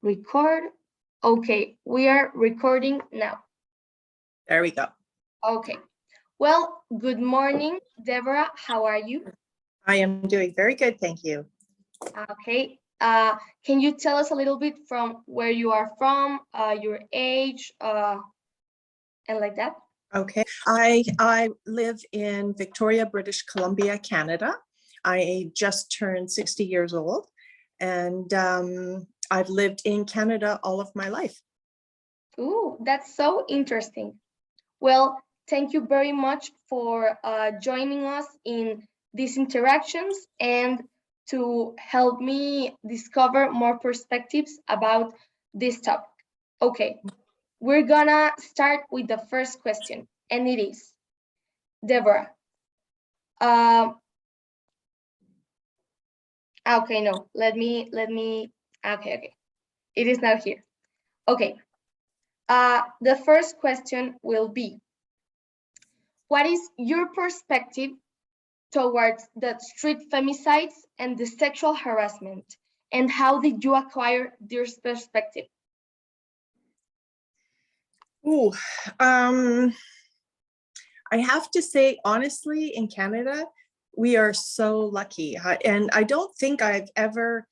Record. Okay, we are recording now. There we go. Okay. Well, good morning, Deborah. How are you? I am doing very good, thank you. Okay. Can you tell us a little bit from where you are from, your age, and like that? Okay, I live in Victoria, British Columbia, Canada. I just turned 60 years old, and I've lived in Canada all of my life. Ooh, that's so interesting. Well, thank you very much for joining us in these interactions and to help me discover more perspectives about this topic. Okay, we're gonna start with the first question, and it is, Deborah. Okay, no, let me, okay. It is now here. Okay, the first question will be, what is your perspective towards the street femicides and the sexual harassment, and how did you acquire this perspective? Ooh, I have to say, honestly, in Canada, we are so lucky. And I don't think I've ever,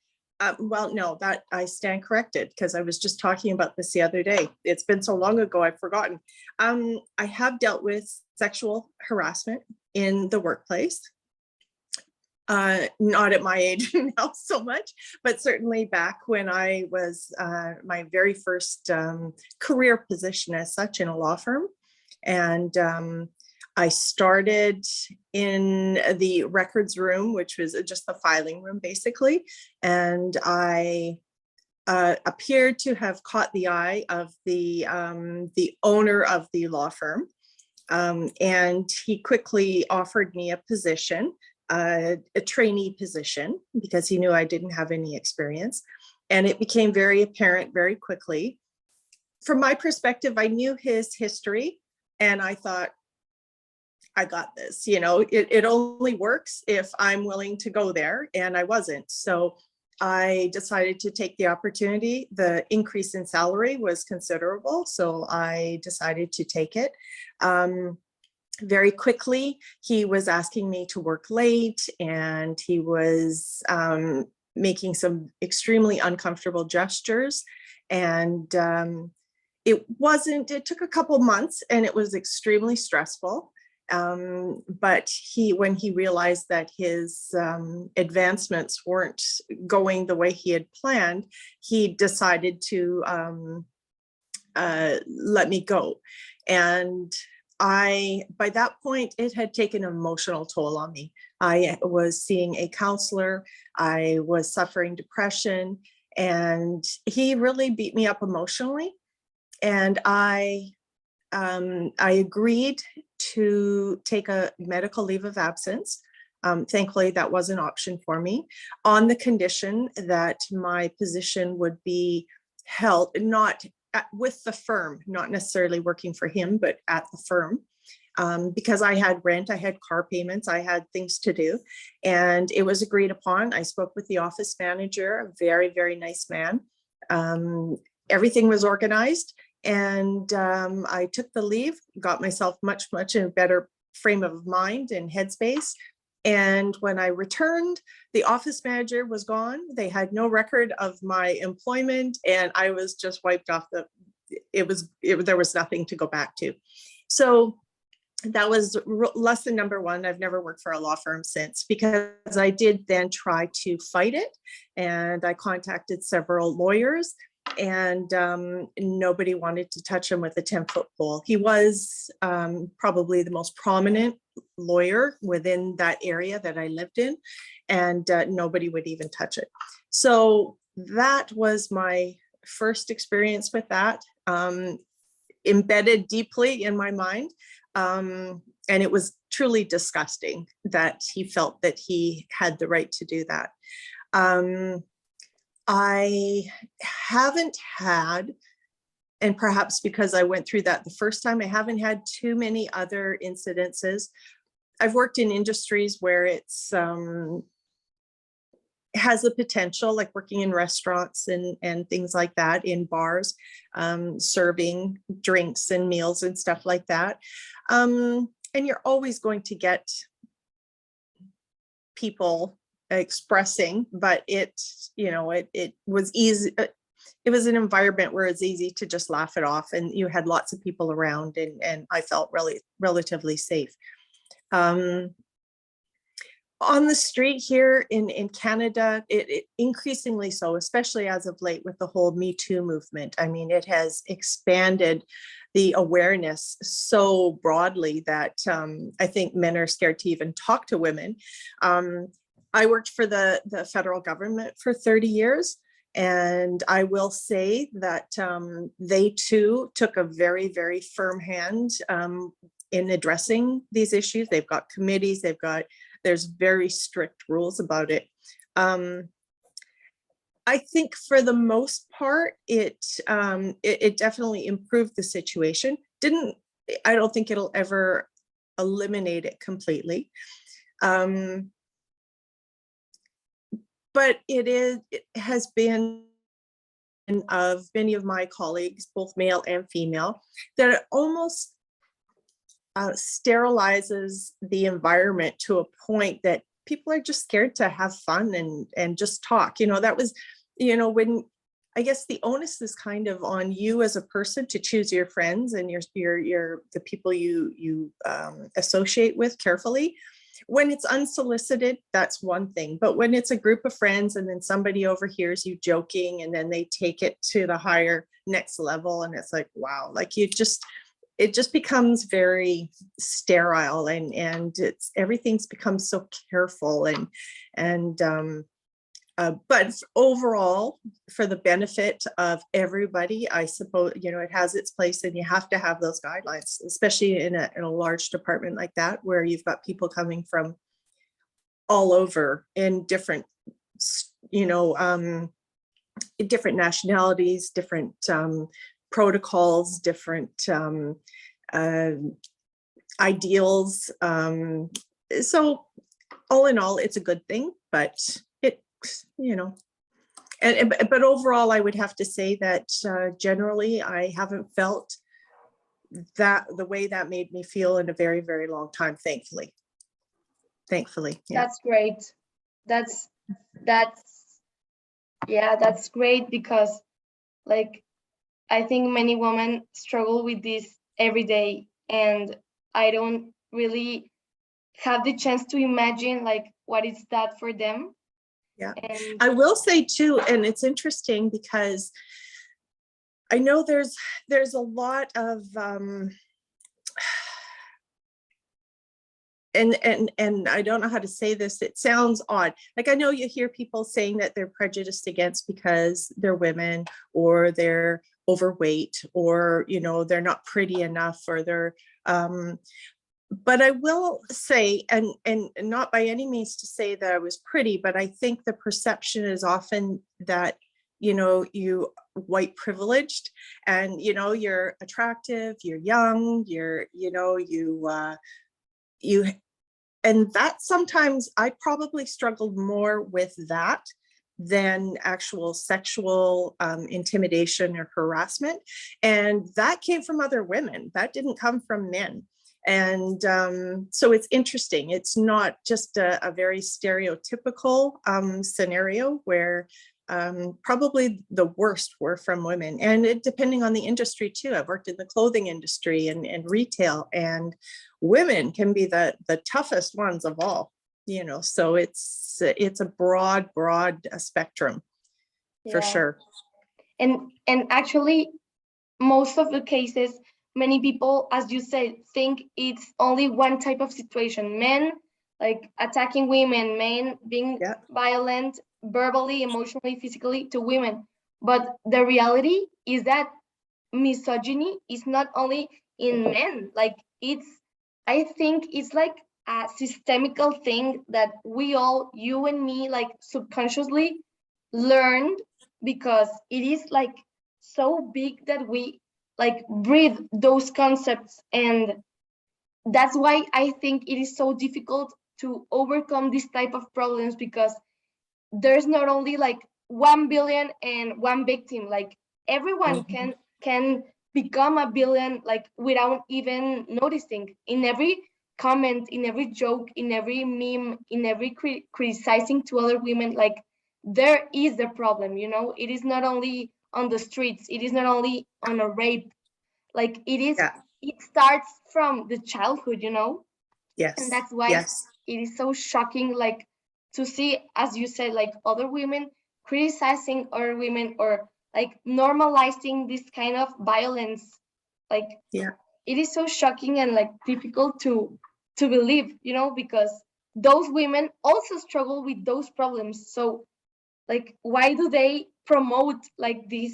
well, no, that I stand corrected because I was just talking about this the other day. It's been so long ago, I've forgotten. I have dealt with sexual harassment in the workplace. Not at my age now so much, but certainly back when I was my very first career position as such in a law firm. And I started in the records room, which was just the filing room basically. And I appeared to have caught the eye of the owner of the law firm. And he quickly offered me a position, a trainee position, because he knew I didn't have any experience. And it became very apparent very quickly. From my perspective, I knew his history and I thought, I got this, you know, it only works if I'm willing to go there, and I wasn't. So I decided to take the opportunity. The increase in salary was considerable, so I decided to take it. Very quickly, he was asking me to work late, and he was making some extremely uncomfortable gestures. And it took a couple months and it was extremely stressful. But when he realized that his advancements weren't going the way he had planned, he decided to let me go. And by that point, it had taken an emotional toll on me. I was seeing a counselor, I was suffering depression, and he really beat me up emotionally. And I agreed to take a medical leave of absence. Thankfully, that was an option for me, on the condition that my position would be held, not with the firm, not necessarily working for him, but at the firm. Because I had rent, I had car payments, I had things to do, and it was agreed upon. I spoke with the office manager, a very, very nice man. Everything was organized. And I took the leave, got myself much in a better frame of mind and headspace. And when I returned, the office manager was gone. They had no record of my employment, and I was just wiped off there was nothing to go back to. So that was lesson number one. I've never worked for a law firm since, because I did then try to fight it. And I contacted several lawyers, and nobody wanted to touch him with a 10-foot pole. He was probably the most prominent lawyer within that area that I lived in, and nobody would even touch it. So that was my first experience with that, embedded deeply in my mind. And it was truly disgusting that he felt that he had the right to do that. I haven't had, and perhaps because I went through that the first time, I haven't had too many other incidences. I've worked in industries where it's has the potential, like working in restaurants and things like that, in bars, serving drinks and meals and stuff like that. And you're always going to get people expressing, but it was easy. It was an environment where it's easy to just laugh it off, and you had lots of people around, and I felt really relatively safe. On the street here in Canada, it increasingly so, especially as of late with the whole Me Too movement. I mean, it has expanded the awareness so broadly that I think men are scared to even talk to women. I worked for the federal government for 30 years. And I will say that they too took a very, very firm hand in addressing these issues. They've got committees, there's very strict rules about it. I think for the most part, it definitely improved the situation. I don't think it'll ever eliminate it completely. But it has been of many of my colleagues, both male and female, that it almost sterilizes the environment to a point that people are just scared to have fun and just talk. That was, when I guess the onus is kind of on you as a person to choose your friends and the people you associate with carefully. When it's unsolicited, that's one thing. But when it's a group of friends and then somebody overhears you joking and then they take it to the next level, and it's like, wow, like it just becomes very sterile, and everything's become so careful but overall, for the benefit of everybody, I suppose, it has its place, and you have to have those guidelines, especially in a large department like that, where you've got people coming from all over in different, different nationalities, different protocols, different ideals. So all in all, it's a good thing, but but overall, I would have to say that generally I haven't felt that the way that made me feel in a very, very long time, thankfully. Yeah. That's great. That's great, because like I think many women struggle with this every day, and I don't really have the chance to imagine like what is that for them. Yeah, and I will say too, and it's interesting because I know there's a lot of and I don't know how to say this, it sounds odd. Like, I know you hear people saying that they're prejudiced against because they're women, or they're overweight, or they're not pretty enough, or they're but I will say, and not by any means to say that I was pretty, but I think the perception is often that you white privileged, and you're attractive, you're young, you and that sometimes I probably struggled more with that than actual sexual intimidation or harassment. And that came from other women. That didn't come from men. And so it's interesting. It's not just a very stereotypical scenario where probably the worst were from women. And depending on the industry too. I've worked in the clothing industry and retail, and women can be the toughest ones of all, so it's a broad spectrum for sure. And actually, most of the cases, many people, as you said, think it's only one type of situation: men like attacking women, men being violent verbally, emotionally, physically to women. But the reality is that misogyny is not only in men. Like, I think it's like a systemical thing that we all, you and me, like subconsciously learned, because it is like so big that we like breathe those concepts. And that's why I think it is so difficult to overcome this type of problems, because there's not only like 1 billion and one victim, like everyone Mhm. can become a billion, like without even noticing. In every comment, in every joke, in every meme, in every criticizing to other women, like there is the problem, you know. It is not only on the streets, it is not only on a rape, like Yeah. it starts from the childhood, you know. And Yes. that's why Yes. it is so shocking, like to see, as you said, like other women criticizing other women, or like normalizing this kind of violence. Like Yeah. it is so shocking and like difficult to believe, you know, because those women also struggle with those problems. So like why do they promote like this,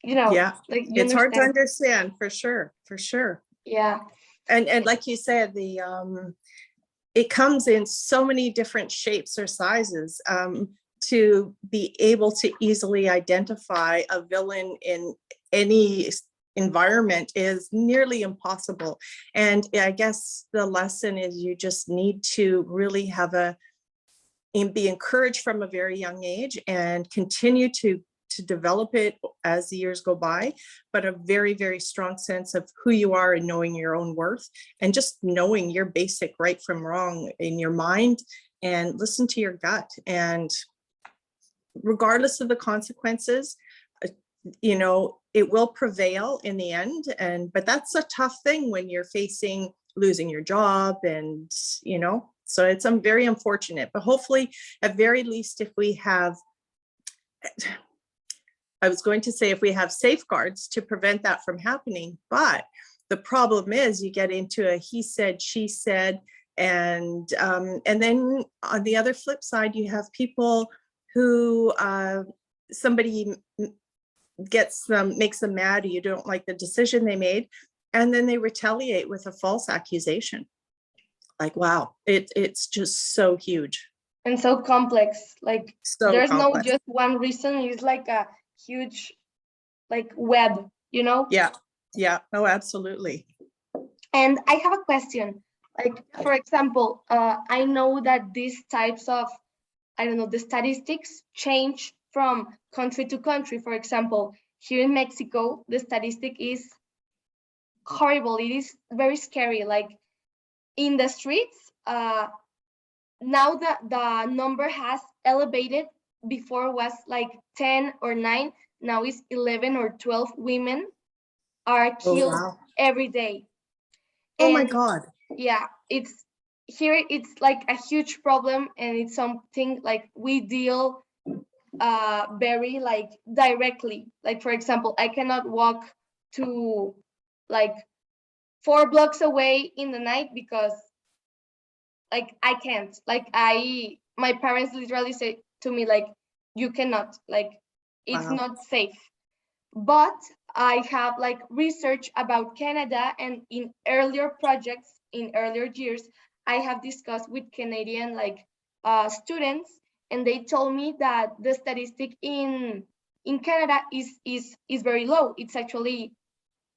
you know, Yeah. like you It's hard to understand? understand for sure. For sure. Yeah. And like you said, it comes in so many different shapes or sizes. To be able to easily identify a villain in any environment is nearly impossible. And I guess the lesson is you just need to really have and be encouraged from a very young age and continue to develop it as the years go by, but a very, very strong sense of who you are and knowing your own worth, and just knowing your basic right from wrong in your mind, and listen to your gut. And regardless of the consequences, uh, it will prevail in the end. But that's a tough thing when you're facing losing your job, and so it's very unfortunate. But hopefully, at very least, if we have, I was going to say, if we have safeguards to prevent that from happening. But the problem is you get into a he said, she said, and then on the other flip side, you have people who somebody makes them mad, or you don't like the decision they made, and then they retaliate with a false accusation. Like, wow, it's just so huge, And so complex, like so there's no complex. just one reason. It's like a huge like web, you know. Yeah, yeah, oh, absolutely. And I have a question, like for example, I know that these types of, I don't know, the statistics change from country to country. For example, here in Mexico the statistic is horrible, it is very scary. Like in the streets, now the number has elevated. Before was like 10 or 9, now is 11 or 12 women are Oh, killed wow. every day. Oh my And God. yeah, it's here, it's like a huge problem, and it's something like we deal very like directly. Like for example, I cannot walk to like 4 blocks away in the night because like I can't, like my parents literally say to me like you cannot, like it's Wow. not safe. But I have like research about Canada, and in earlier projects in earlier years I have discussed with Canadian like students, and they told me that the statistic in Canada is very low. It's actually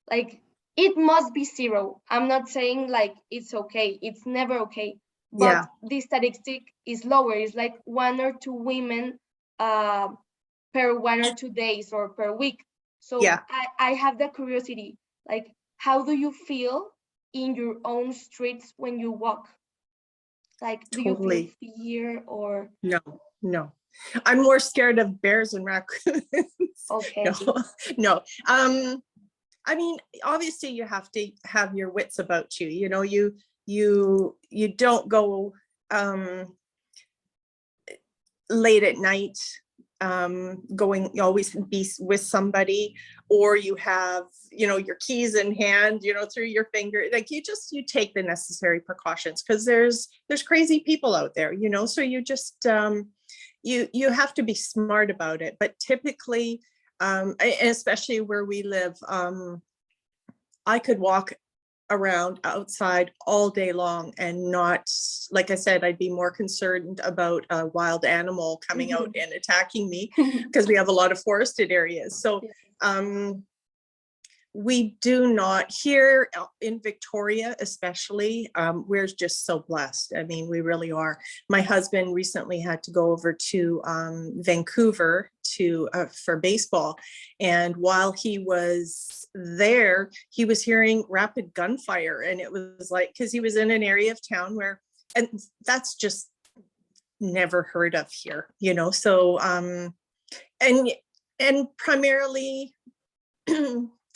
like it must be zero. I'm not saying like it's okay, it's never okay, but Yeah, the statistic is lower. It's like 1 or 2 women uh, per 1 or 2 days or per week. So yeah, I have the curiosity, like how do you feel in your own streets when you walk? Like do you feel totally. fear or No, no. I'm more scared of bears and raccoons. No, okay? no. I mean, obviously you have to have your wits about you. You don't go late at night, going, you always be with somebody, or you have, your keys in hand, through your finger. Like you take the necessary precautions, because there's crazy people out there, so you just, you have to be smart about it. But typically, and especially where we live, I could walk around outside all day long and not, like I said, I'd be more concerned about a wild animal coming out and attacking me, because we have a lot of forested areas. So, We do not here in Victoria, especially. We're just so blessed. I mean, we really are. My husband recently had to go over to Vancouver for baseball, and while he was there, he was hearing rapid gunfire, and it was like, because he was in an area of town where, and that's just never heard of here, you know. So and primarily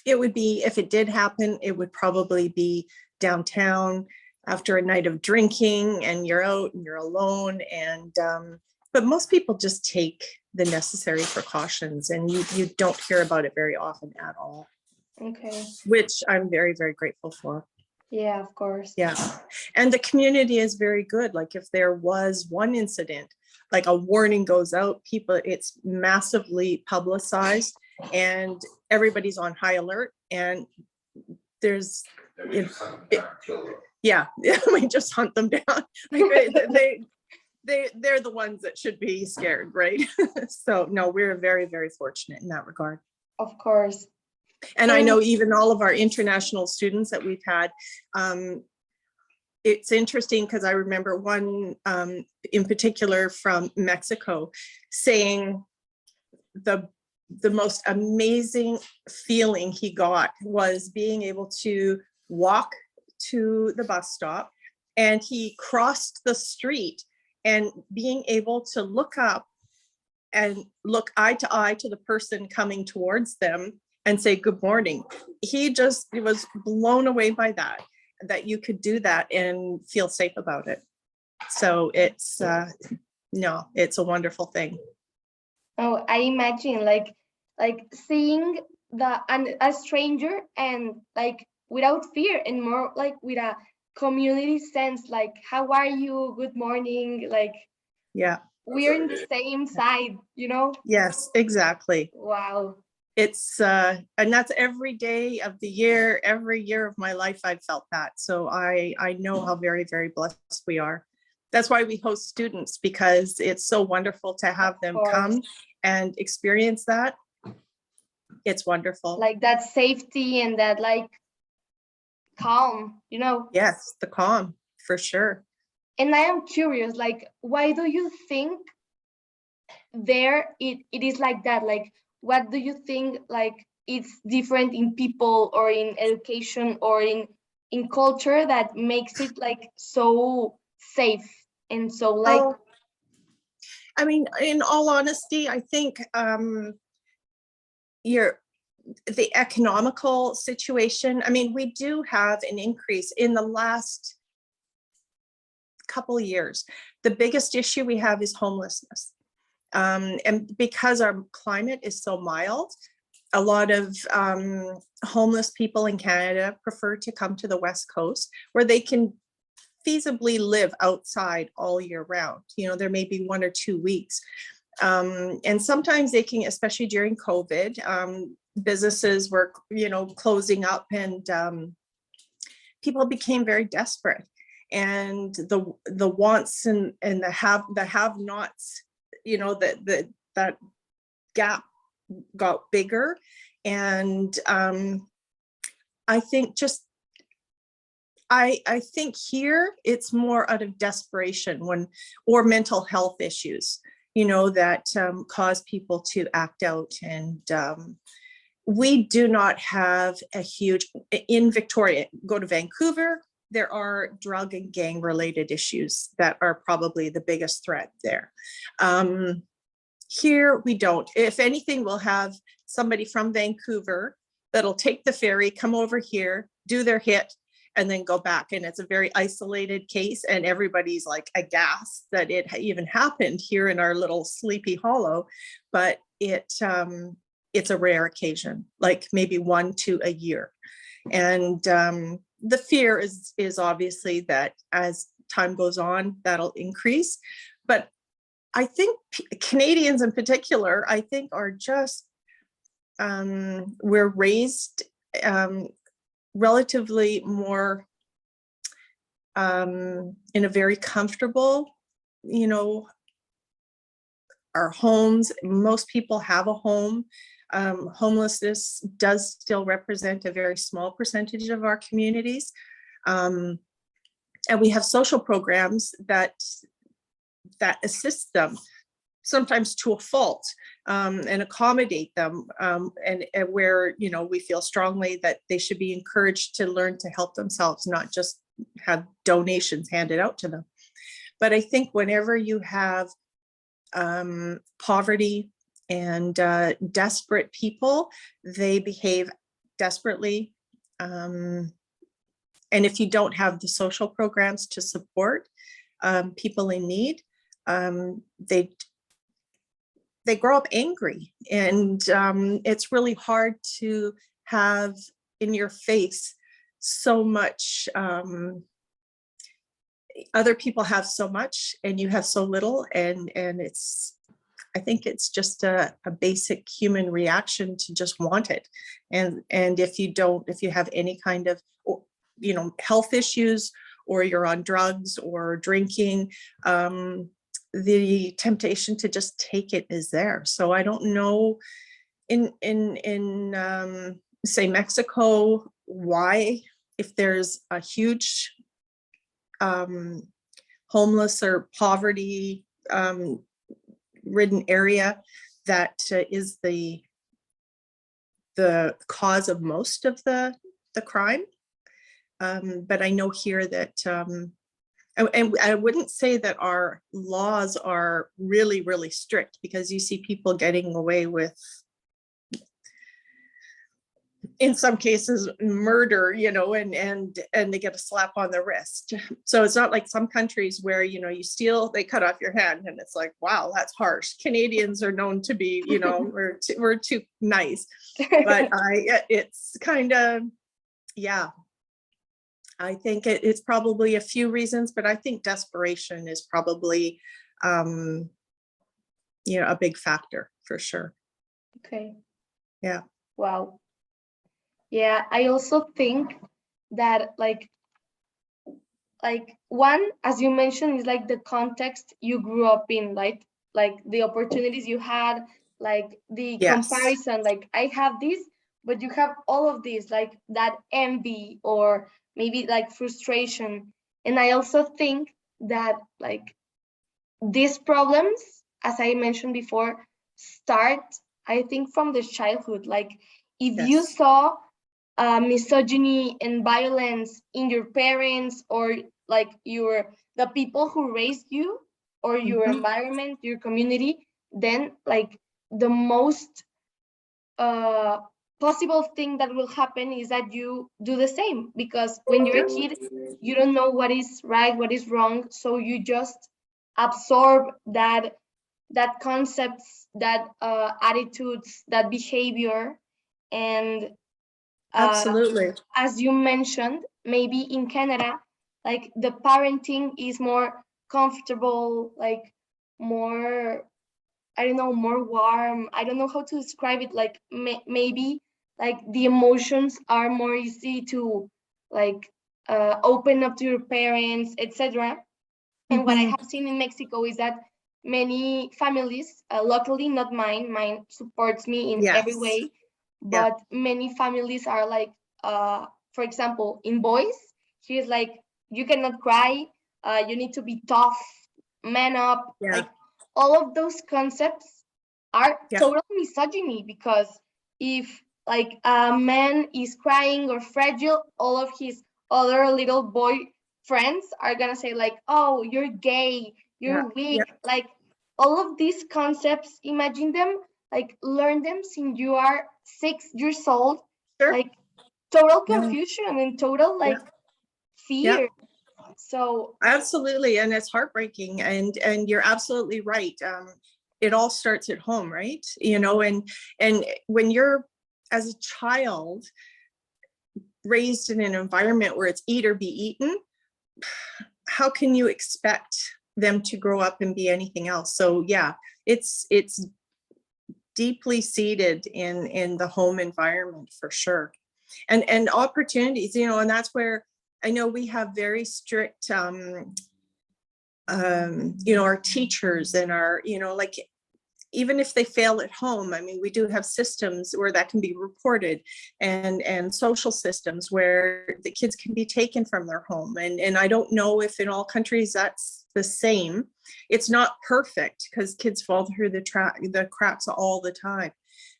it would be, if it did happen, it would probably be downtown after a night of drinking, and you're out and you're alone. And but most people just take the necessary precautions, and you don't hear about it very often at all, Okay. which I'm very, very grateful for. Yeah, of course. Yeah. And the community is very good. Like if there was one incident, like a warning goes out, it's massively publicized, and everybody's on high alert, and there's yeah, we just hunt them down. Like they're the ones that should be scared, right? So no, we're very, very fortunate in that regard. Of course. And I know even all of our international students that we've had, it's interesting because I remember one in particular from Mexico saying the most amazing feeling he got was being able to walk to the bus stop, and he crossed the street and being able to look up and look eye to eye to the person coming towards them and say good morning. He was blown away by that you could do that and feel safe about it. So it's it's a wonderful thing. Oh, I imagine like seeing a stranger and like without fear, and more like with a community sense, like how are you, good morning, like yeah, we're in the same side, you know. Yes, exactly. Wow. It's and that's every day of the year, every year of my life I've felt that. So I know how very, very blessed we are. That's why we host students, because it's so wonderful to have them come and experience that. It's wonderful. Like that safety and that like calm, you know. Yes, the calm, for sure. And I am curious, like, why do you think there it is like that? Like, what do you think like it's different in people or in education or in culture that makes it like so safe and so like I mean, in all honesty, I think the economical situation, I mean, we do have an increase in the last couple of years. The biggest issue we have is homelessness. And because our climate is so mild, a lot of homeless people in Canada prefer to come to the West Coast, where they can feasibly live outside all year round. You know, there may be 1 or 2 weeks. And sometimes they can, especially during COVID, businesses were, closing up, and people became very desperate. And the wants and the have-nots, that gap got bigger. And I think I think here it's more out of desperation or mental health issues, that cause people to act out. And we do not have a huge, in Victoria, go to Vancouver, there are drug and gang related issues that are probably the biggest threat there. Here we don't. If anything, we'll have somebody from Vancouver that'll take the ferry, come over here, do their hit, and then go back. And it's a very isolated case, and everybody's like aghast that it even happened here in our little Sleepy Hollow. But it's a rare occasion, like maybe 1 to a year. And the fear is obviously that as time goes on, that'll increase. But I think Canadians in particular, I think, are just, we're raised relatively more in a very comfortable, our homes, most people have a home. Homelessness does still represent a very small percentage of our communities. And we have social programs that assist them, sometimes to a fault, and accommodate them, and where, you know, we feel strongly that they should be encouraged to learn to help themselves, not just have donations handed out to them. But I think whenever you have poverty and desperate people, they behave desperately. And if you don't have the social programs to support people in need, they grow up angry, and it's really hard to have in your face so much. Other people have so much and you have so little, and I think it's just a basic human reaction to just want it. And if you have any kind of, you know, health issues, or you're on drugs or drinking, the temptation to just take it is there. So I don't know in say Mexico, why, if there's a huge homeless or poverty ridden area, that is the cause of most of the crime. But I know here that, and I wouldn't say that our laws are really, really strict, because you see people getting away with, in some cases, murder, you know, and they get a slap on the wrist. So it's not like some countries where, you know, you steal, they cut off your hand, and it's like, wow, that's harsh. Canadians are known to be, you know, we're too nice. But it's kind of, yeah. I think it's probably a few reasons, but I think desperation is probably, you know, a big factor for sure. Okay. Yeah. Wow. Yeah, I also think that like one, as you mentioned, is like the context you grew up in, like the opportunities you had, like the Yes. comparison, like I have this, but you have all of this, like that envy or maybe like frustration. And I also think that like these problems, as I mentioned before, start, I think, from the childhood. Like if you Yes. saw misogyny and violence in your parents, or like the people who raised you, or your environment, your community, then like the most possible thing that will happen is that you do the same, because when you're a kid, you don't know what is right, what is wrong, so you just absorb that concepts, that attitudes, that behavior. And Absolutely. as you mentioned, maybe in Canada, like the parenting is more comfortable, like more, I don't know, more warm. I don't know how to describe it. Like maybe like the emotions are more easy to like open up to your parents, etc. And what I have seen in Mexico is that many families, luckily not mine supports me in every Yes. way, Yeah. but many families are like, for example, in boys, he's like, you cannot cry, you need to be tough, man up. Yeah. Like all of those concepts are Yeah. total misogyny, because if like a man is crying or fragile, all of his other little boy friends are gonna say like, oh, you're gay, Yeah. you're weak. Like all of these concepts, imagine them, like learn them since you are 6 years old. Sure. Like total Yeah. confusion and total like Yeah. fear. So Absolutely. And it's heartbreaking, and you're absolutely right. It all starts at home, right? You know, and when you're, as a child, raised in an environment where it's eat or be eaten, how can you expect them to grow up and be anything else? So yeah, it's deeply seated in the home environment for sure. And opportunities, you know, and that's where I know we have very strict, you know, our teachers and our, you know, like even if they fail at home, I mean, we do have systems where that can be reported, and social systems where the kids can be taken from their home. And I don't know if in all countries that's the same. It's not perfect because kids fall through the cracks all the time.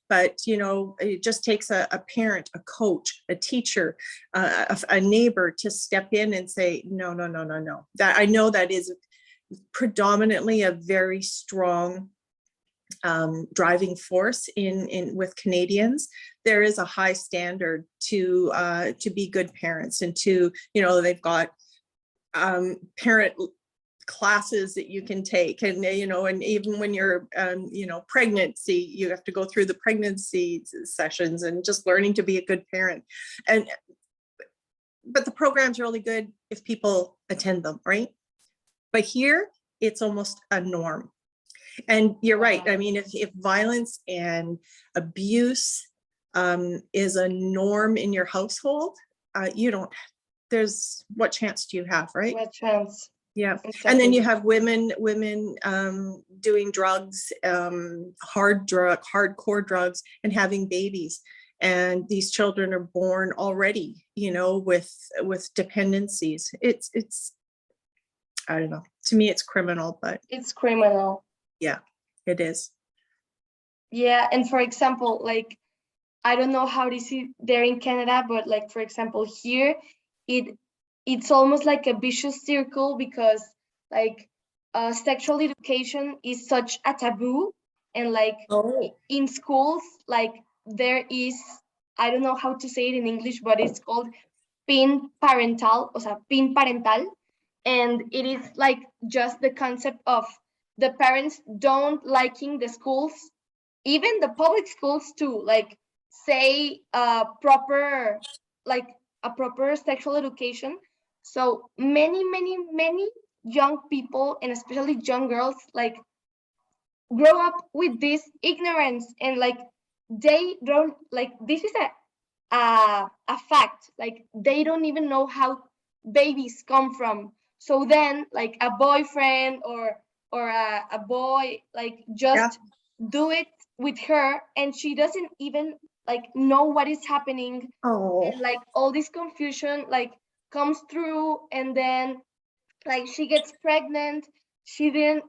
But, you know, it just takes a parent, a coach, a teacher, a neighbor to step in and say, no, no, no, no, no. That, I know that is predominantly a very strong driving force in with Canadians. There is a high standard to be good parents, and to, you know, they've got parent classes that you can take, and you know, and even when you're you know, pregnancy, you have to go through the pregnancy sessions and just learning to be a good parent. And but the program's really good if people attend them, right? But here it's almost a norm. And you're right. I mean, if violence and abuse is a norm in your household, you don't, there's, what chance do you have, right? What chance? Yeah. Exactly. And then you have women doing drugs, hardcore drugs, and having babies. And these children are born already, you know, with dependencies. It's, I don't know. To me, it's criminal, but it's criminal. Yeah, it is. Yeah, and for example, like, I don't know how this is there in Canada, but like, for example, here, it's almost like a vicious circle, because like sexual education is such a taboo, and like in schools, like there is, I don't know how to say it in English, but it's called pin parental, o sea, pin parental, and it is like just the concept of the parents don't liking the schools, even the public schools too, like say proper, like a proper sexual education. So many young people, and especially young girls, like grow up with this ignorance, and like they don't, like, this is a fact, like they don't even know how babies come from. So then like a boyfriend or a boy like just do it with her, and she doesn't even like know what is happening. And like all this confusion like comes through, and then like she gets pregnant. She didn't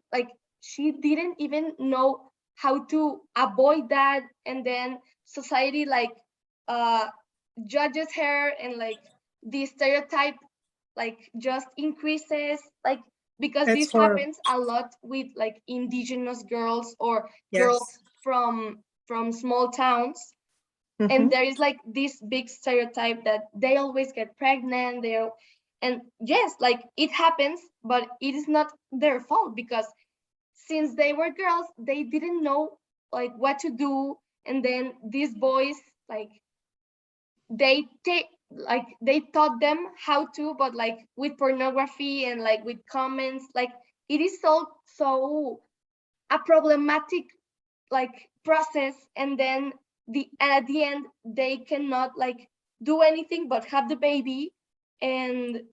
even know how to avoid that, and then society like uh judges her, and like the stereotype like just increases, like because It's this horrible. happens a lot with like indigenous girls or girls Yes. from small towns. And Mhm. there is like this big stereotype that they always get pregnant. And yes, like it happens, but it is not their fault, because since they were girls, they didn't know like what to do. And then these boys, like they taught them how to, but like with pornography and like with comments, like it is so a problematic like process. And then at the end they cannot like do anything but have the baby, and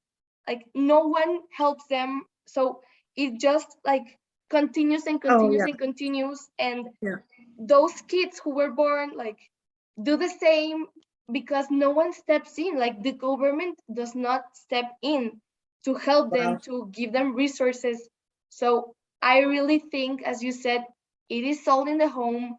like no one helps them. So it just like continues and continues and continues, and those kids who were born like do the same, because no one steps in, like the government does not step in to help them, to give them resources. So I really think, as you said, it is sold in the home,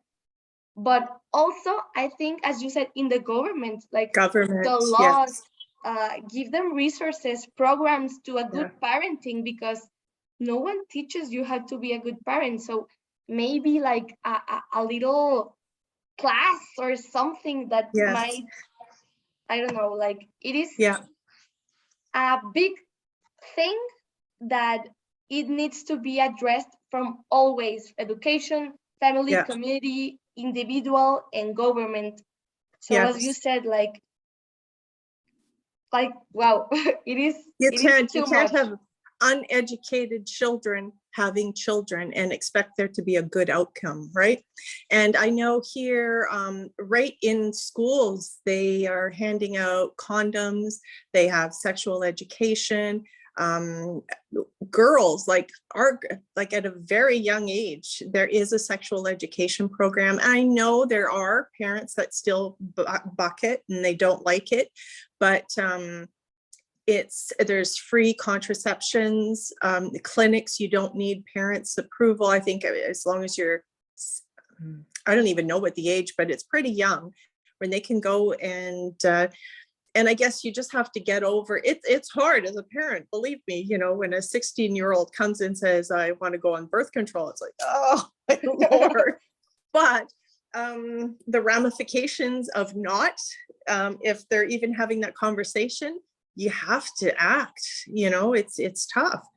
but also I think, as you said, in the government, like the laws, Yes. give them resources, programs to a good parenting, because no one teaches you how to be a good parent. So maybe like a little class or something that might, I don't know, like it is a big thing that it needs to be addressed from always: education, family, community, individual, and government. So as you said, like wow, You it is you too can't much. have uneducated children having children and expect there to be a good outcome, right? And I know here, right in schools, they are handing out condoms, they have sexual education. girls like at a very young age, there is a sexual education program. And I know there are parents that still bucket and they don't like it, but there's free contraceptions, clinics. You don't need parents' approval. I think as long as you're, I don't even know what the age, but it's pretty young when they can go and I guess you just have to get over it. It's hard as a parent, believe me, when a 16-year-old comes and says, I want to go on birth control, it's like, oh my Lord. But the ramifications of not, if they're even having that conversation, you have to act, it's tough.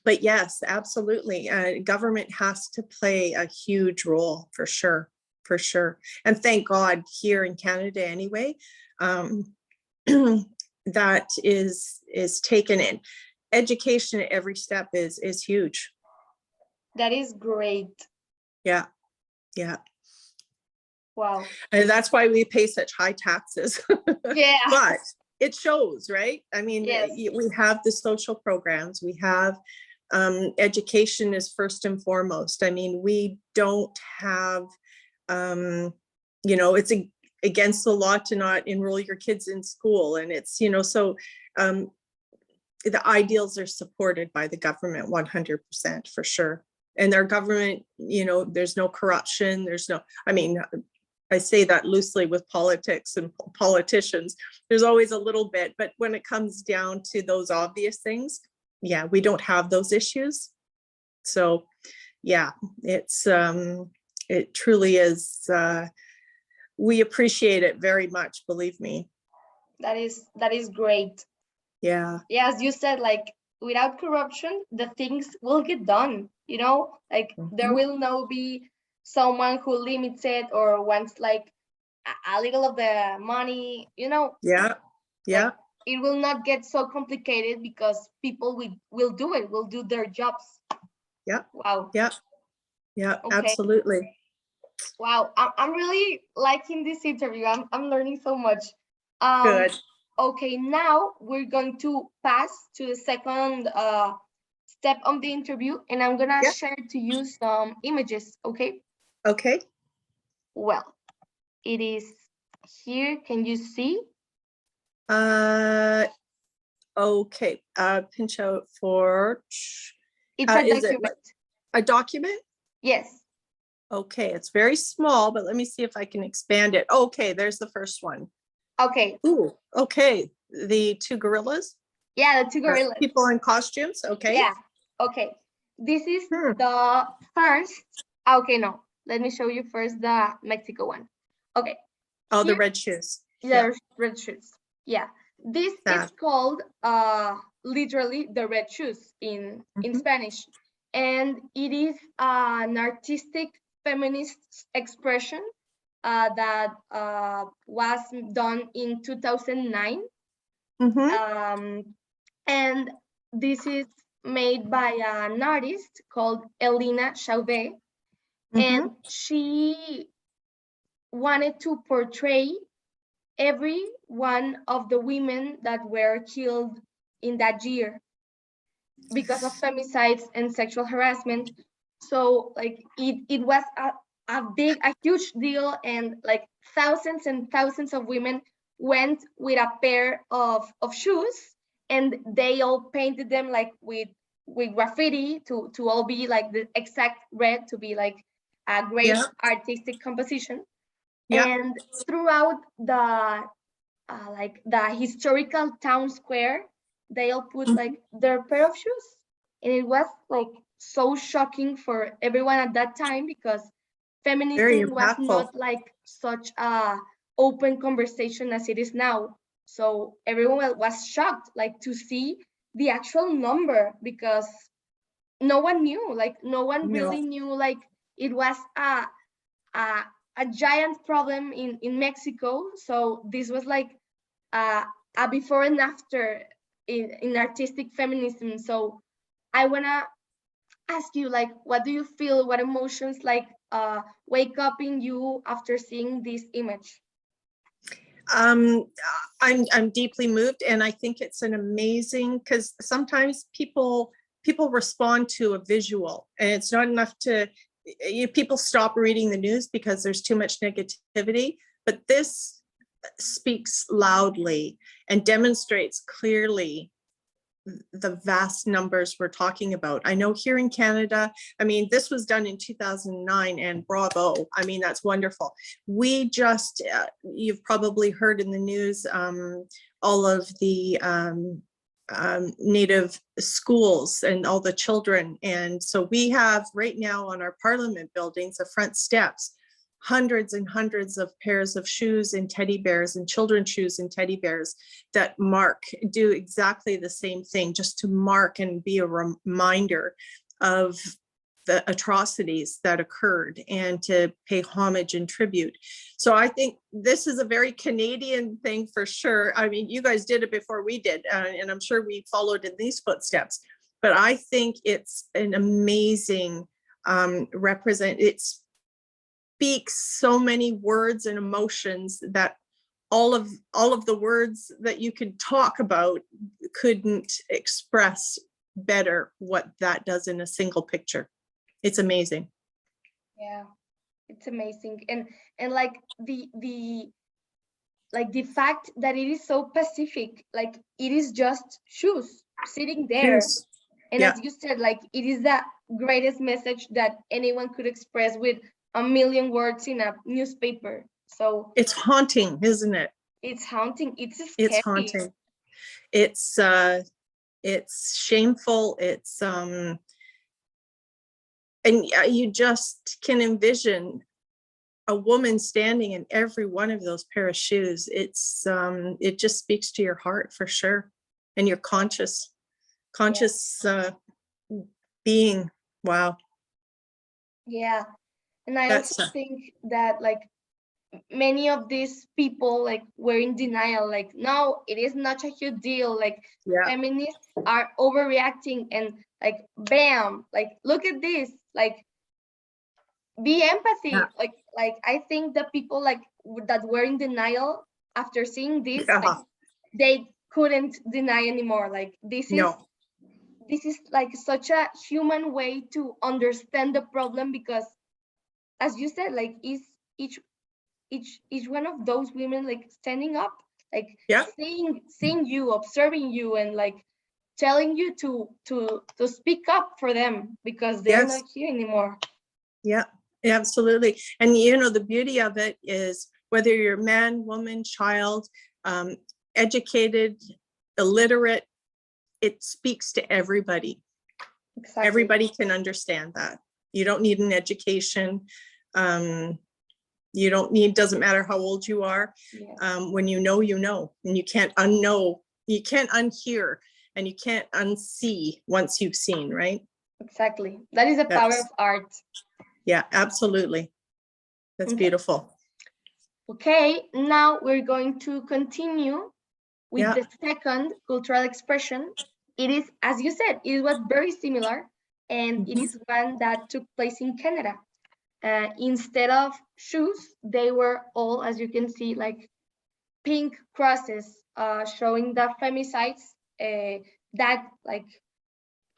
But yes, absolutely. Government has to play a huge role for sure. For sure. And thank God here in Canada anyway, that is taken in. Education at every step is huge. That is great. Yeah. Yeah. Wow. And that's why we pay such high taxes. Yeah. But it shows, right? I mean, yes. We have the social programs, we have education is first and foremost. I mean, we don't have it's against the law to not enroll your kids in school. And it's, so the ideals are supported by the government 100% for sure. And our government, there's no corruption. I say that loosely with politics and politicians. There's always a little bit, but when it comes down to those obvious things, yeah, we don't have those issues. So yeah, it truly is. We appreciate it very much, believe me. That is great. Yeah. Yeah, as you said, like without corruption, the things will get done, there will not be someone who limits it or wants like a little of the money, Yeah. Yeah. Like, it will not get so complicated because people will do their jobs. Yeah. Wow. Yeah. Yeah, okay. Absolutely. Wow, I'm really liking this interview. I'm learning so much. Good. Okay, now we're going to pass to the second step of the interview, and I'm gonna share to you some images, okay? Okay. Well, it is here. Can you see? Okay. Pinch out for. It's a Is it document. a document? Yes. Okay, it's very small, but let me see if I can expand it. Okay, there's the first one. Okay. Ooh, okay. The two gorillas? Yeah, the two gorillas. People in costumes, okay. Yeah, okay. This is the first. Okay, no. Let me show you first the Mexico one. Okay. Oh, the red shoes. Yeah, red shoes. Yeah. This is called literally the red shoes in Spanish. And it is an artistic feminist expression that was done in 2009. And this is made by an artist called Elena Chauvet. And she wanted to portray every one of the women that were killed in that year because of femicides and sexual harassment. So like it was a huge deal, and like thousands and thousands of women went with a pair of shoes, and they all painted them like with graffiti to all be like the exact red, to be like a great artistic composition. And throughout the like the historical town square, they all put like their pair of shoes, and it was like so shocking for everyone at that time because feminism was not like such a open conversation as it is now. So everyone was shocked like to see the actual number, because no one knew, like no one really knew, like it was a giant problem in Mexico. So this was like a before and after in artistic feminism. So I wanna ask you, like, what do you feel? What emotions like wake up in you after seeing this image? Um, I'm deeply moved, and I think it's an amazing, because sometimes people respond to a visual, and it's not enough to people stop reading the news because there's too much negativity. But this speaks loudly and demonstrates clearly the vast numbers we're talking about. I know here in Canada, I mean, this was done in 2009, and bravo. I mean, that's wonderful. We just, you've probably heard in the news, all of the Native schools and all the children. And so we have right now on our Parliament buildings, the front steps, hundreds and hundreds of pairs of shoes and teddy bears and children's shoes and teddy bears that do exactly the same thing, just to mark and be a reminder of the atrocities that occurred and to pay homage and tribute. So I think this is a very Canadian thing for sure. I mean, you guys did it before we did, and I'm sure we followed in these footsteps, but I think it's an amazing it speaks so many words and emotions that all of the words that you could talk about couldn't express better what that does in a single picture. It's amazing. Yeah, it's amazing. And like the like the fact that it is so pacific, like it is just shoes sitting there. Shoes. And Yeah. as you said, like it is the greatest message that anyone could express with a million words in a newspaper. So it's haunting, isn't it? it's haunting. It's scary. It's haunting. It's shameful. It's and you just can envision a woman standing in every one of those pair of shoes. It just speaks to your heart for sure, and your conscious being. Wow. Yeah. And I That's also think that like many of these people like were in denial, like no, it is not a huge deal, like yeah. feminists are overreacting, and like bam, like look at this, like be empathy. Yeah. Like I think the people like that were in denial after seeing this, like, they couldn't deny anymore. Like this is like such a human way to understand the problem, because as you said, like is each one of those women like standing up, like Yeah. seeing you, observing you, and like telling you to speak up for them because they're Yes. not here anymore. Yeah, absolutely. And you know, the beauty of it is whether you're man, woman, child, educated, illiterate, it speaks to everybody. Exactly. Everybody can understand that. You don't need an education. You don't need, doesn't matter how old you are. Yeah. When you know, and you can't unknow, you can't unhear, and you can't unsee once you've seen, right? Exactly. That is the power of art. Yeah, absolutely. That's beautiful. Okay, now we're going to continue with the second cultural expression. It is, as you said, it was very similar, and it is one that took place in Canada. Instead of shoes, they were all, as you can see, like pink crosses, showing the femicides that like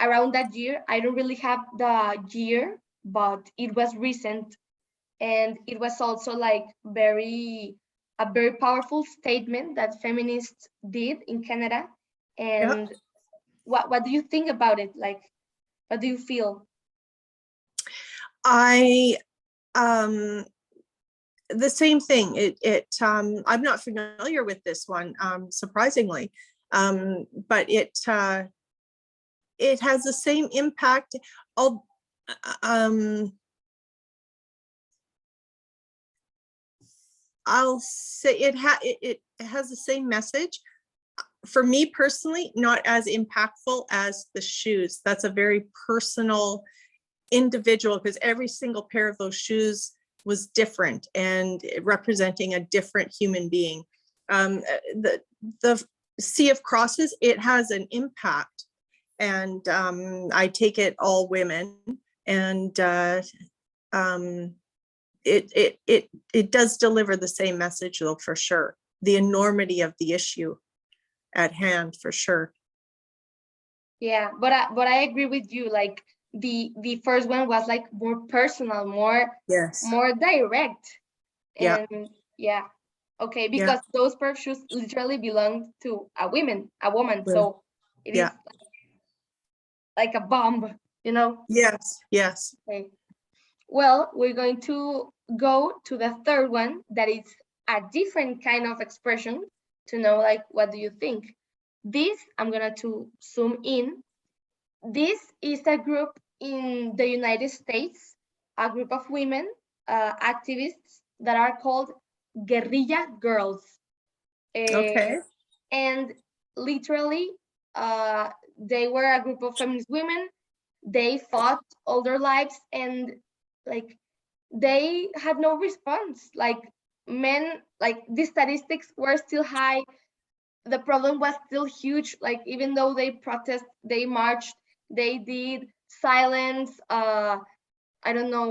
around that year. I don't really have the year, but it was recent, and it was also like a very powerful statement that feminists did in Canada. And what do you think about it? Like, what do you feel? The same thing. I'm not familiar with this one, surprisingly, but it has the same impact. I'll say it has the same message. For me personally, not as impactful as the shoes. That's a very personal, individual, because every single pair of those shoes was different and representing a different human being. The Sea of Crosses, it has an impact, and I take it all women, and it does deliver the same message, though, for sure. the enormity of the issue at hand, for sure. Yeah, but I agree with you. Like the first one was like more personal, Yes. more direct, Yeah. and yeah, okay, Yeah. because those pair of shoes literally belong to a woman, Yeah. so it is Yeah. like a bomb, you know. Yes. Yes. Okay. Well, we're going to go to the third one that is a different kind of expression to know like what do you think. This I'm gonna to zoom in. This is a group in the United States, a group of women activists that are called guerrilla girls. Okay. And literally, they were a group of feminist women. They fought all their lives, and like they had no response. Like men, like the statistics were still high. The problem was still huge. Like even though they protest, they marched, they did silence, I don't know,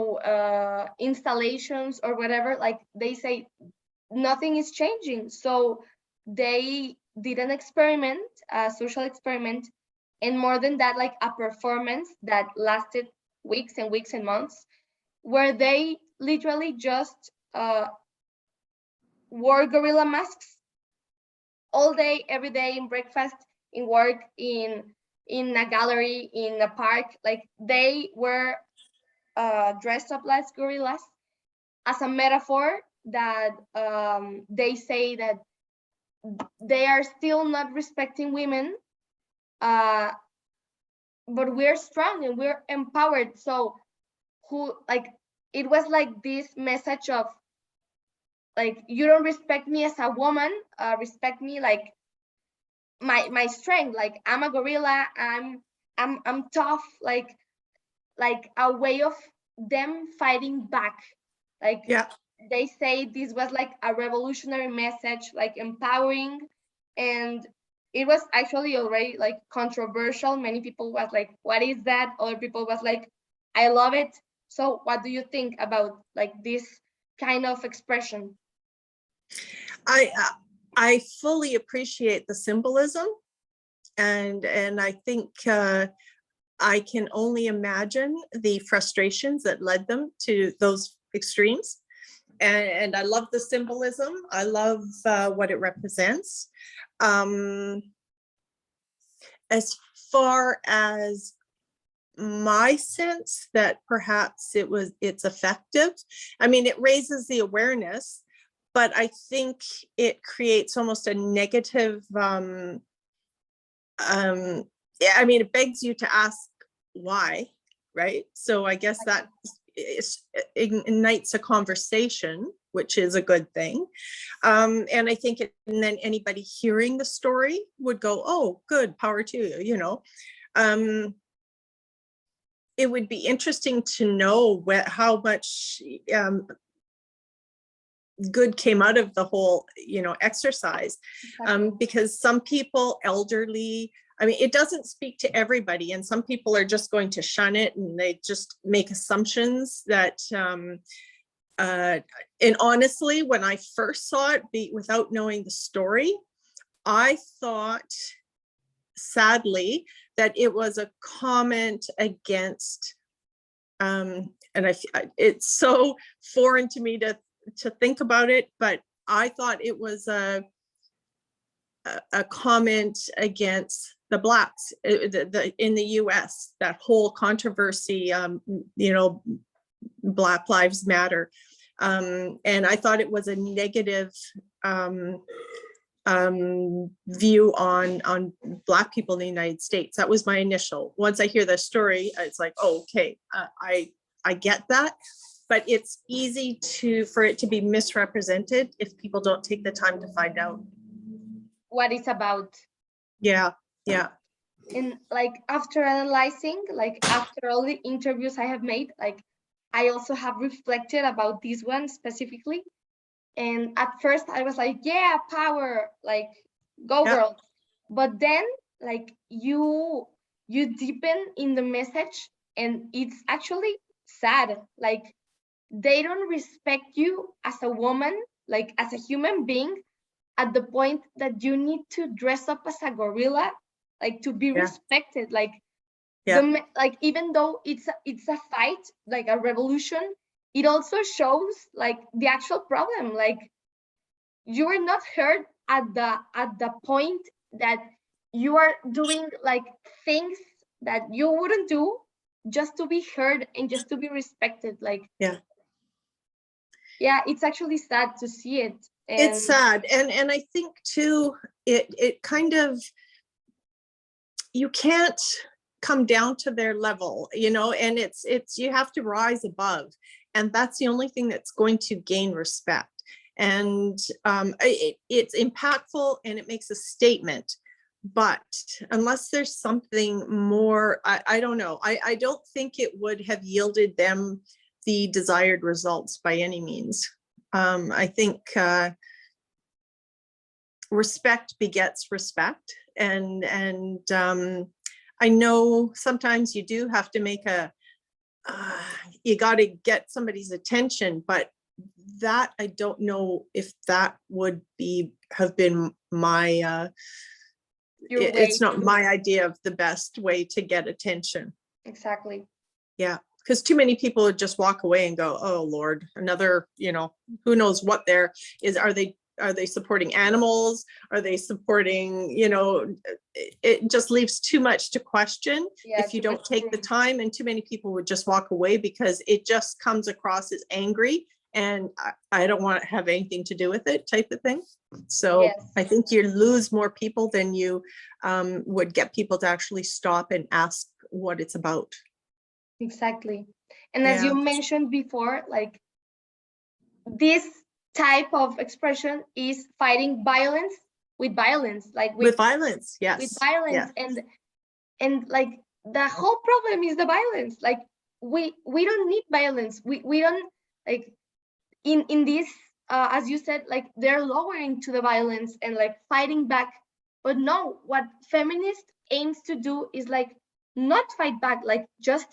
installations or whatever. Like they say nothing is changing. So they did an experiment, a social experiment, and more than that, like a performance that lasted weeks and weeks and months, where they literally just wore gorilla masks all day, every day, in breakfast, in work, in a gallery, in a park. Like they were dressed up like gorillas as a metaphor that they say that they are still not respecting women, uh, but we're strong and we're empowered. So who like it was like this message of like you don't respect me as a woman, respect me like my strength. Like I'm a gorilla. I'm tough. Like a way of them fighting back. Like Yeah. they say this was like a revolutionary message, like empowering, and it was actually already like controversial. Many people was like, what is that? Other people was like, I love it. So what do you think about like this kind of expression? I I fully appreciate the symbolism, and I think I can only imagine the frustrations that led them to those extremes. And I love the symbolism. I love what it represents. Um, as far as my sense that perhaps it's effective. I mean, it raises the awareness, but I think it creates almost a negative, yeah, I mean, it begs you to ask why, right? So I guess that ignites a conversation, which is a good thing. And I think and then anybody hearing the story would go, oh, good, power to you, you know. It would be interesting to know how much good came out of the whole, you know, exercise. Because some people, elderly, I mean, it doesn't speak to everybody, and some people are just going to shun it and they just make assumptions that, and honestly, when I first saw it, without knowing the story, I thought, sadly, that it was a comment against, and it's so foreign to me to think about it, but I thought it was a comment against the Blacks in the US, that whole controversy, you know, Black Lives Matter. And I thought it was a negative view on Black people in the United States. That was my initial. Once I hear the story, it's like, oh, okay, I get that, but it's easy for it to be misrepresented if people don't take the time to find out what it's about. Yeah, yeah. And like after analyzing, like after all the interviews I have made, like I also have reflected about this one specifically. And at first I was like, yeah, power, like go Yeah. girls. But then like you deepen in the message, and it's actually sad. Like they don't respect you as a woman, like as a human being, at the point that you need to dress up as a gorilla, like to be Yeah. respected. Like Yeah. like even though it's a fight, like a revolution, it also shows like the actual problem. Like you are not heard at the point that you are doing like things that you wouldn't do just to be heard and just to be respected. Like Yeah. yeah, it's actually sad to see it. And It's sad. And I think too, it kind of, you can't come down to their level, you know, and it's you have to rise above, and that's the only thing that's going to gain respect. And it's impactful and it makes a statement, but unless there's something more, I don't know, I don't think it would have yielded them the desired results by any means. I think respect begets respect, and I know sometimes you do have to make you got to get somebody's attention, but that I don't know if that would have been my your way it's not to my idea of the best way to get attention. exactly. Yeah, because too many people would just walk away and go, oh Lord, another, you know, who knows what there is. Are they supporting animals? Are they supporting, you know, it just leaves too much to question Yeah, if you too much don't take the room. time, and too many people would just walk away because it just comes across as angry and I don't want to have anything to do with it type of thing. So Yes, I think you lose more people than you would get people to actually stop and ask what it's about. exactly. And as Yeah. you mentioned before, like this type of expression is fighting violence with violence, like With violence, with yes. violence. Yeah. And like the whole problem is the violence. Like we don't need violence. We don't like in this as you said, like they're lowering to the violence and like fighting back. But no, what feminist aims to do is like not fight back, like just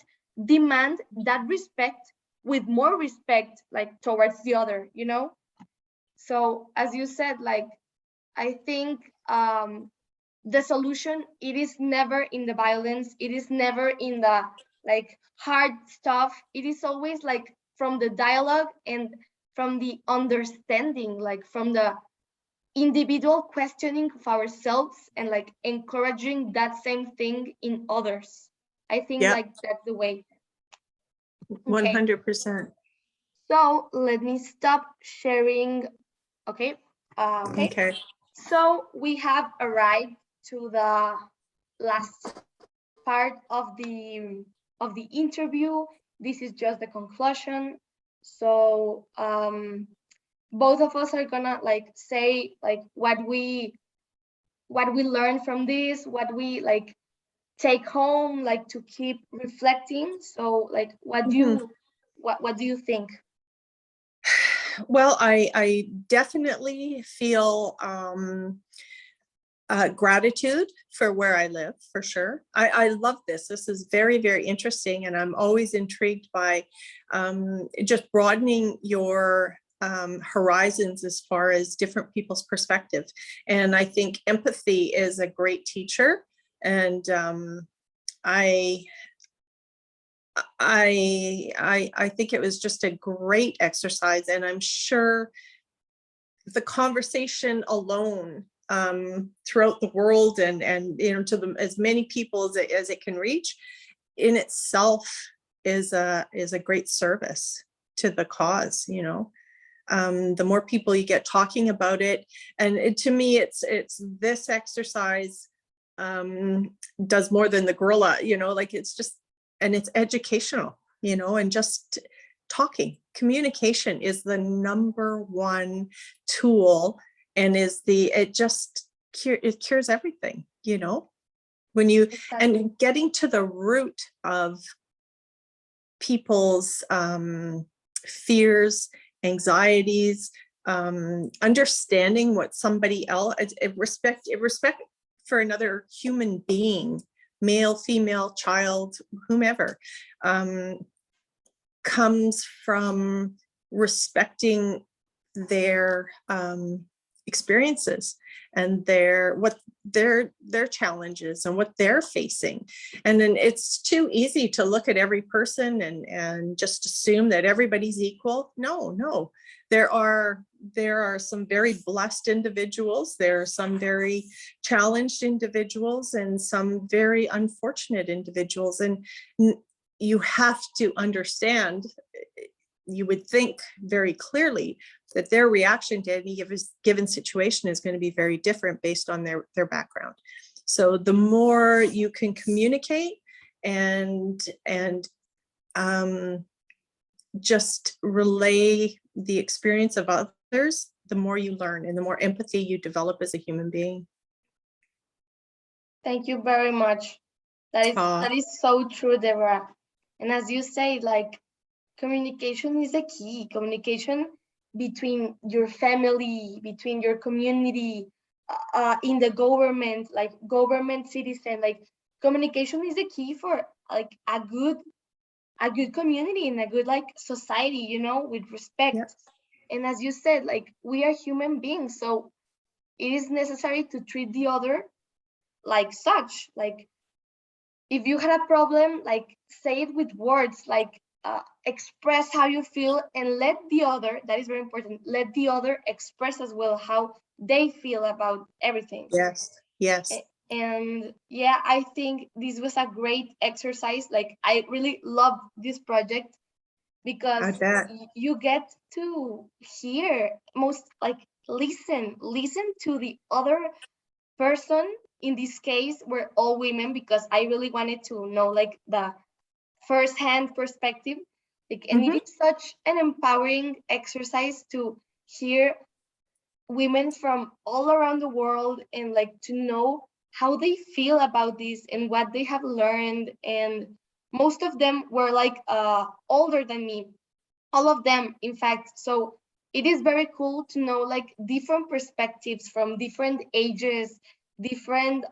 demand that respect with more respect, like towards the other, you know. So as you said, like I think the solution, it is never in the violence, it is never in the like hard stuff, it is always like from the dialogue and from the understanding, like from the individual questioning of ourselves and like encouraging that same thing in others. I think Yeah. like that's the way. Okay, 100%. so let me stop sharing. Okay, okay, Okay. so we have arrived to the last part of the interview. This is just the conclusion. So both of us are gonna like say like what we learned from this, what we like take home, like to keep reflecting. So like what do Mhm. you what do you think? Well, I definitely feel gratitude for where I live, for sure. I love this. This is very, very interesting. And I'm always intrigued by just broadening your horizons as far as different people's perspective. And I think empathy is a great teacher. And I I think it was just a great exercise, and I'm sure the conversation alone throughout the world and you know, to as many people as it can reach in itself is a great service to the cause, you know. The more people you get talking about it, and to me it's this exercise does more than the gorilla, you know, like it's just, and it's educational, you know, and just talking. Communication is the number one tool, and it cures everything, you know, when you, Exactly. and getting to the root of people's fears, anxieties, understanding what somebody else, respect for another human being, male, female, child, whomever, comes from respecting their experiences and their challenges and what they're facing. And then it's too easy to look at every person and just assume that everybody's equal. No, there are some very blessed individuals, there are some very challenged individuals, and some very unfortunate individuals. And you have to understand, you would think very clearly, that their reaction to any given situation is going to be very different based on their background. So the more you can communicate and just relay the experience of others, the more you learn and the more empathy you develop as a human being. Thank you very much. That is so true, Deborah. And as you say, like, communication is the key. Communication between your family, between your community, in the government, like government, citizen, like communication is the key for like a good community and a good like society, you know, with respect. Yep. And as you said, like, we are human beings, so it is necessary to treat the other like such. Like, if you had a problem, like, say it with words, like, express how you feel, and let the other, that is very important, let the other express as well how they feel about everything. Yes. And yeah, I think this was a great exercise. Like, I really love this project because you get to hear, most like, listen to the other person. In this case, we're all women, because I really wanted to know like the first-hand perspective. Like, and it is such an empowering exercise to hear women from all around the world, and like to know how they feel about this and what they have learned. And most of them were like older than me, all of them, in fact. So it is very cool to know like different perspectives from different ages, different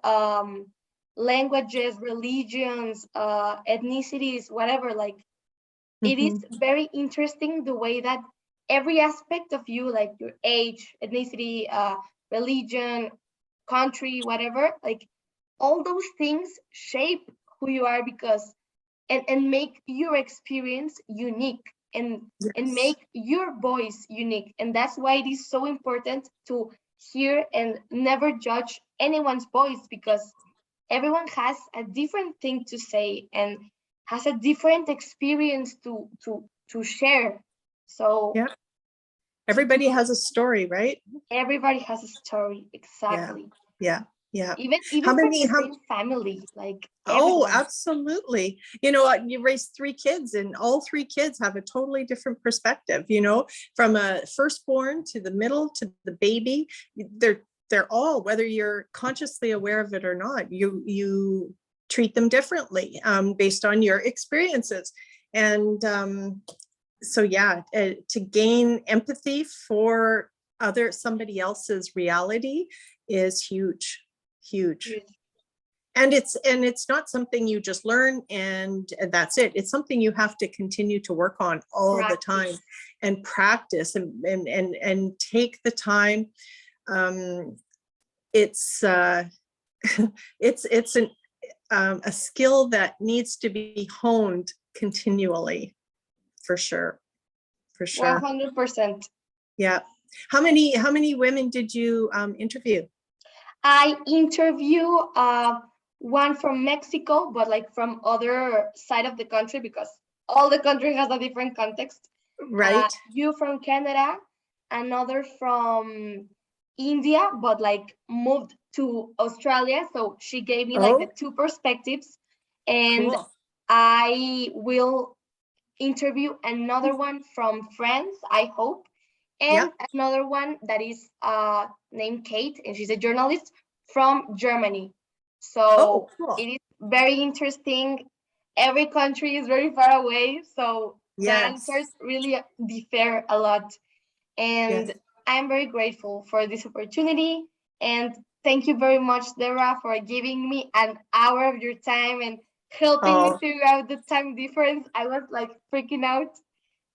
languages, religions, ethnicities, whatever. Like, it is very interesting the way that every aspect of you, like your age, ethnicity, religion, country, whatever, like all those things shape who you are, because and make your experience unique, and make your voice unique. And that's why it is so important to hear and never judge anyone's voice, because everyone has a different thing to say and has a different experience to share. So yeah, everybody has a story, right? everybody has a story, exactly. Yeah. Even from the same family, like Oh, everyone. absolutely. You know what? You raise 3 kids, and all 3 kids have a totally different perspective, you know, from a firstborn to the middle to the baby. They're all, whether you're consciously aware of it or not, you treat them differently based on your experiences. And so yeah, to gain empathy for somebody else's reality is huge. And it's not something you just learn and that's it. It's something you have to continue to work on all the time, and practice and take the time. It's it's a skill that needs to be honed continually, for sure. 100%. Yeah. How many women did you interview? I interview one from Mexico, but like from other side of the country, because all the country has a different context. Right. You from Canada, another from India, but like moved to Australia. So she gave me like the 2 perspectives. And Cool. I will interview another one from France, I hope, and another one that is named Kate, and she's a journalist from Germany. So cool. it is very interesting. Every country is very far away, so the answers really differ a lot. And I'm very grateful for this opportunity. And thank you very much, Deborah, for giving me an hour of your time and helping me figure out the time difference. I was like freaking out.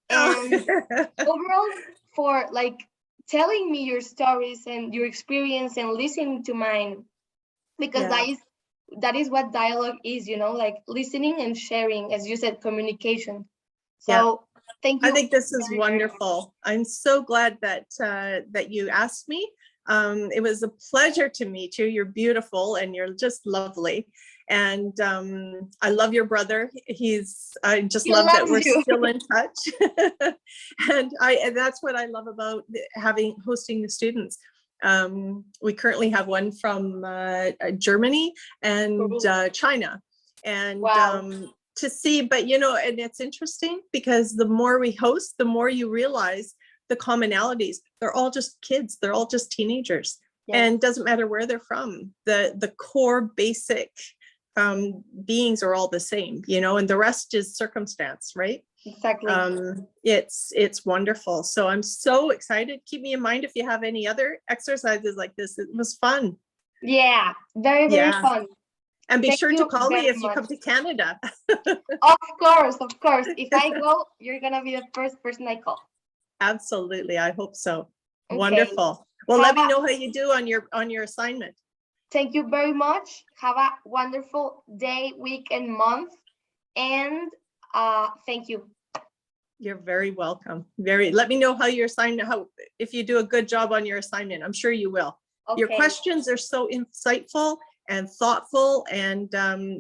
And overall, for like telling me your stories and your experience and listening to mine, because Yeah. that is what dialogue is, like listening and sharing, as you said, communication. Yeah. So thank I you think this is very, very much. wonderful. I'm so glad that that you asked me. It was a pleasure to meet you. You're beautiful and you're just lovely. And I love your brother. I just He love that loves we're you. still in touch. And that's what I love about hosting the students. We currently have one from Germany and Cool. China. And Wow. to see, but and it's interesting because the more we host, the more you realize the commonalities. They're all just kids, they're all just teenagers. Yes, And it doesn't matter where they're from. The core basic beings are all the same, and the rest is circumstance, right? exactly. It's wonderful. So I'm so excited. Keep me in mind if you have any other exercises like this. It was fun. Yeah, very, very Yeah. fun. And be Thank sure to you call me very if you much. come to Canada. Of course, of course. If I go, you're gonna be the first person I call. Absolutely. I hope so. Okay. Wonderful. Well, let Have me a know how you do on your assignment. Thank you very much. Have a wonderful day, week, and month. And thank you. You're very welcome. Let me know how your assignment, if you do a good job on your assignment. I'm sure you will. Your Okay. questions are so insightful and thoughtful, and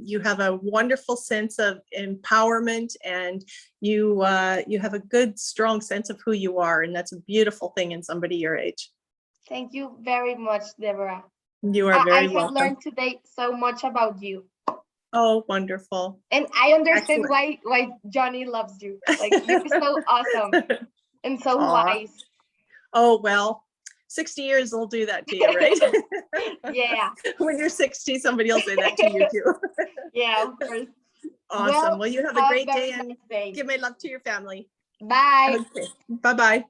you have a wonderful sense of empowerment, and you have a good, strong sense of who you are, and that's a beautiful thing in somebody your age. Thank you very much, Deborah. You are I very have welcome. learned today so much about you. Oh, wonderful. And I understand Excellent. why Johnny loves you. Like, you're so awesome and so Aw. wise. Oh, well, 60 years will do that to you, right? Yeah. When you're 60, somebody will say that to you too. Yeah, of course. Awesome. Well, Well, you have a have a great very day and nice day. give my love to your family. Bye. Okay. Bye-bye.